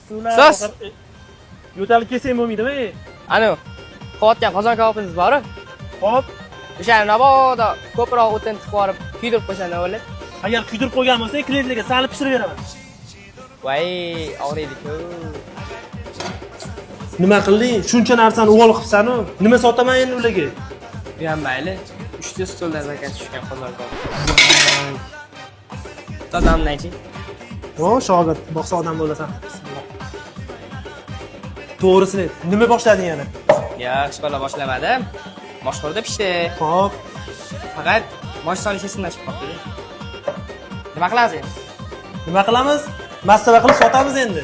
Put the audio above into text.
suvlar. Sos. Yo'talib kelsang bo'lmaydimi? Ana, qotgan qozon kabobingiz bor-ku. Hop, O'shani mabodo ko'proq o'tin tiqib olib, kuydirib qo'ysan nima bo'ladi? agar kuydirib qo'ygan bo'lsang, klientlarga salib pishirib beraman. Voy, og'riydi-ku. Nima qilding? Shuncha narsani o'g'il qilibsan-ku. Nima sotaman endi ularga? Bu ham mayli. 3 ta stoldan zakaz tushgan qozon kabob. Tozamdan-chi. O, shogird, boqsa odam bo'lasan. To'g'risini, nima boshlading yana? Yaxshi bola boshlamadim. Boshqurda pishdi. Hop, Faqat mosh solish esimdan qoldi. Nima qilasiz endi? nima qilamiz? Massava qilib sotamiz endi.